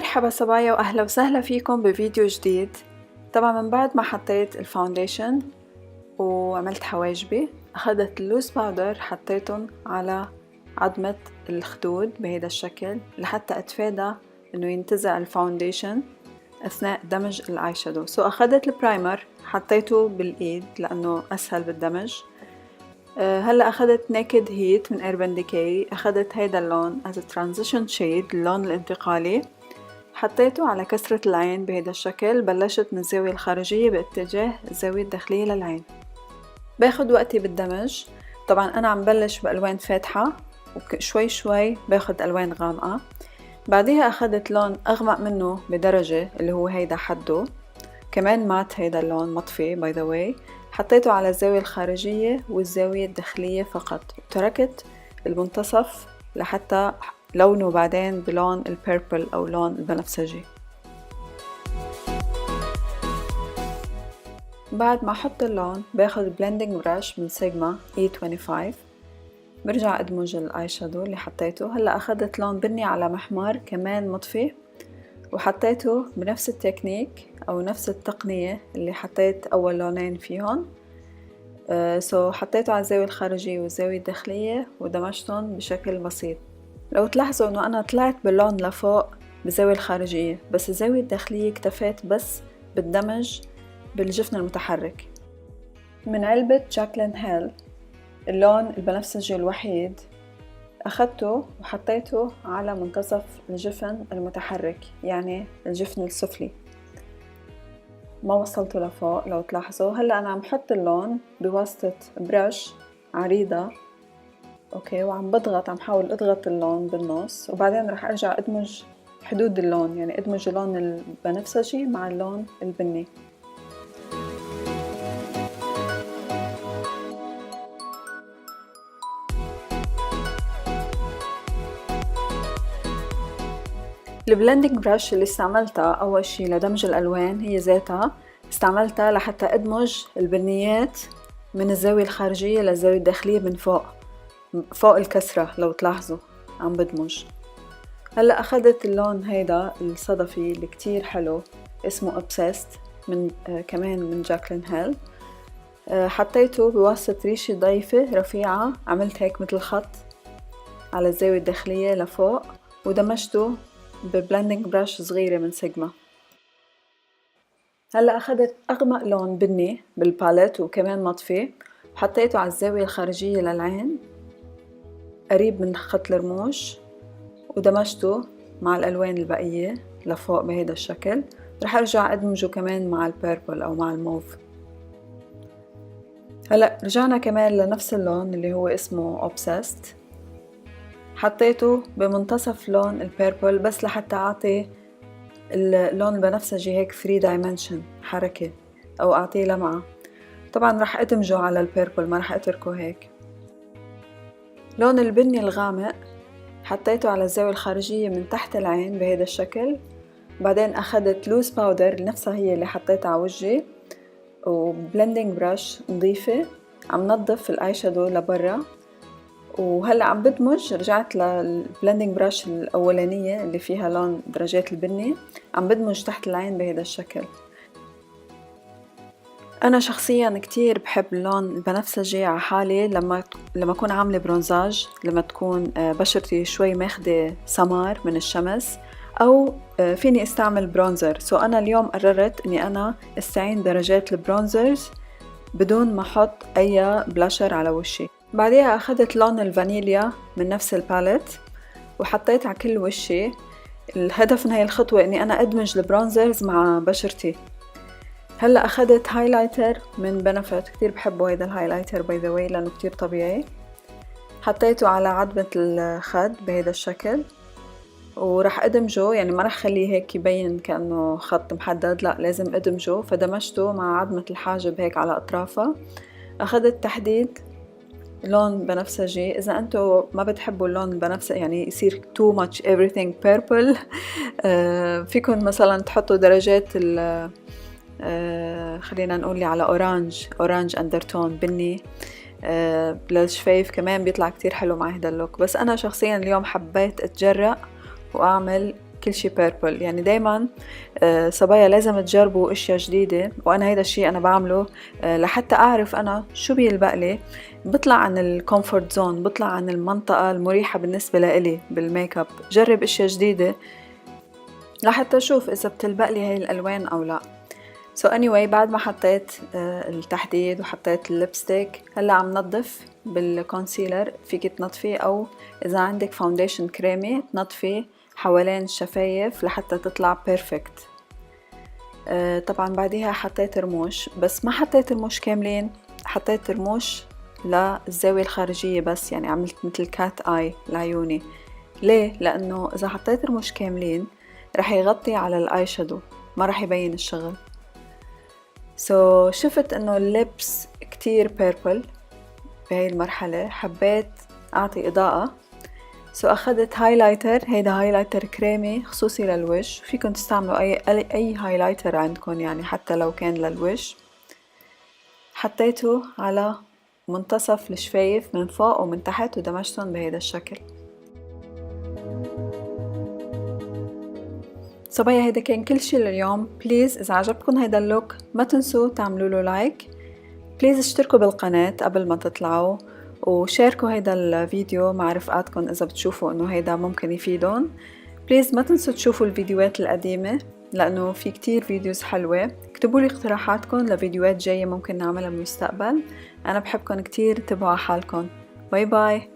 مرحبا صبايا واهلا وسهلا فيكم بفيديو جديد. طبعا من بعد ما حطيت الفاونديشن وعملت حواجبي اخذت اللوز باودر حطيتهم على عظمة الخدود بهذا الشكل لحتى اتفادى انه ينتزع الفاونديشن اثناء دمج الاي شادو. اخذت البرايمر حطيته بالايد لانه اسهل بالدمج. هلا اخذت نيكد هيت من ايربن ديكي، اخذت هيدا اللون as a transition shade، اللون الانتقالي، حطيته على كسرة العين بهذا الشكل. بلشت من الزاوية الخارجية باتجاه الزاوية الداخلية للعين. باخد وقتي بالدمج. طبعا انا عم بلش بالوان فاتحة وشوي شوي باخد الوان غامقة. بعدها اخذت لون اغمق منه بدرجة اللي هو هيدا حده، كمان مات هيدا اللون مطفي باي ذا واي. حطيته على الزاوية الخارجية والزاوية الداخلية فقط، وتركت المنتصف لحتى لونه بعدين بلون البيربل أو لون البنفسجي. بعد ما أحط اللون باخد بلندنج براش من سيجما E25، برجع أدمج الآي شادو اللي حطيته. هلأ أخذت لون بني على محمر كمان مطفي وحطيته بنفس التكنيك أو نفس التقنية اللي حطيت أول لونين فيهم. حطيته على الزاوية الخارجية والزاوية الداخلية ودمجتهم بشكل بسيط. لو تلاحظوا انه انا طلعت باللون لفوق بالزاوية الخارجية، بس الزاوية الداخلية اكتفيت بس بالدمج بالجفن المتحرك. من علبة جاكلين هيل اللون البنفسجي الوحيد أخذته وحطيته على منتصف الجفن المتحرك، يعني الجفن السفلي، ما وصلته لفوق لو تلاحظوا. هلأ أنا عم حط اللون بواسطة برش عريضة اوكي، وعم بضغط، عم حاول اضغط اللون بالنص، وبعدين رح ارجع ادمج حدود اللون، يعني ادمج اللون البنفسجي مع اللون البني. البلندنج برش اللي استعملتها اول شي لدمج الالوان هي ذاتها، استعملتها لحتى ادمج البنيات من الزاوية الخارجية للزاوية الداخلية من فوق الكسرة لو تلاحظوا عم بدمج. هلأ أخذت اللون هيدا الصدفي اللي كتير حلو اسمه Obsessed من كمان من جاكلين هيل. حطيته بواسطة ريشة ضيفة رفيعة، عملت هيك مثل خط على الزاوية الداخلية لفوق، ودمجته ببلندنج براش صغيرة من سيجما. هلأ أخذت أغمق لون بني بالباليت وكمان مطفي، حطيته على الزاوية الخارجية للعين قريب من خط الرموش، ودمجته مع الألوان البقية لفوق بهذا الشكل. رح أرجع أدمجه كمان مع البيربل أو مع الموف. هلأ رجعنا كمان لنفس اللون اللي هو اسمه Obsessed، حطيته بمنتصف لون البيربل بس لحتى أعطي اللون البنفسجي هيك 3 dimension حركة أو أعطيه لمعة. طبعا رح أدمجه على البيربل، ما رح أتركه هيك. لون البني الغامق حطيته على الزاوية الخارجية من تحت العين بهذا الشكل. بعدين أخذت لوز باودر نفسها هي اللي حطيتها على وجهي، وبلندنج براش نظيفة عم نظف الآي شادو لبرا. وهلأ عم بدمج، رجعت للبلندنج براش الأولانية اللي فيها لون درجات البني، عم بدمج تحت العين بهذا الشكل. أنا شخصياً كتير بحب اللون البنفسجي على حالي لما أكون عاملة برونزاج، لما تكون بشرتي شوي ماخدة سمار من الشمس، أو فيني استعمل برونزر. أنا اليوم قررت أني أنا استعين درجات البرونزرز بدون ما أحط أي بلاشر على وشي. بعدها أخذت لون الفانيليا من نفس الباليت وحطيت على كل وشي. الهدف من هاي الخطوة أني أنا أدمج البرونزرز مع بشرتي. هلأ أخذت هايلايتر من بنفيت، كتير بحبه هيدا الهايلايتر باي ذا واي لأنه كتير طبيعي. حطيته على عظمة الخد بهيدا الشكل، ورح أدمجه، يعني ما رح خليه هيك يبين كأنه خط محدد، لا لازم أدمجه. فدمجته مع عظمة الحاجب هيك على أطرافها. أخذت تحديد لون بنفسجي. إذا أنتوا ما بتحبوا اللون البنفسجي يعني يصير too much everything purple فيكن مثلا تحطوا درجات خلينا نقول على أورانج أندرتون بني للشفايف، كمان بيطلع كتير حلو مع هذا اللوك. بس أنا شخصيا اليوم حبيت أتجرأ وأعمل كل شي بيربل. يعني دايما صبايا لازم تجربوا اشياء جديدة، وانا هيدا الشي انا بعمله لحتى اعرف انا شو بيلبق لي. بطلع عن الكومفورت زون، بطلع عن المنطقة المريحة بالنسبة لإلي بالميك اب، جرب اشياء جديدة لحتى اشوف اذا بتلبق لي هاي الالوان او لا. So anyway بعد ما حطيت التحديد وحطيت الليبستيك، هلا عم نظف بالكونسيلر. فيك تنظفي او اذا عندك فاونديشن كريمي تنظفي حوالين الشفايف لحتى تطلع بيرفكت. طبعا بعديها حطيت رموش، بس ما حطيت رموش كاملين، حطيت رموش للزاوية الخارجية بس، يعني عملت مثل كات اي لعيوني. ليه؟ لانه اذا حطيت رموش كاملين رح يغطي على الاي شادو، ما رح يبين الشغل. شفت انه اللبس كتير بيربل بهاي المرحلة، حبيت اعطي اضاءة. اخذت هايلايتر، هيدا هايلايتر كريمي خصوصي للوجه، فيكن تستعملوا اي هايلايتر عندكم، يعني حتى لو كان للوجه. حطيته على منتصف الشفايف من فوق ومن تحت ودمجتهم بهيدا الشكل. صبايا هيدا كان كل شي لليوم. بليز اذا عجبكم هيدا اللوك ما تنسوا تعملوا له لايك، بليز اشتركوا بالقناة قبل ما تطلعوا، وشاركوا هيدا الفيديو مع رفقاتكم اذا بتشوفوا انه هيدا ممكن يفيدون. بليز ما تنسوا تشوفوا الفيديوهات القديمة لانه في كتير فيديوز حلوة. اكتبوا لي اقتراحاتكم لفيديوهات جاية ممكن نعملها بالمستقبل. انا بحبكم كتير، تبعوا حالكم. باي باي.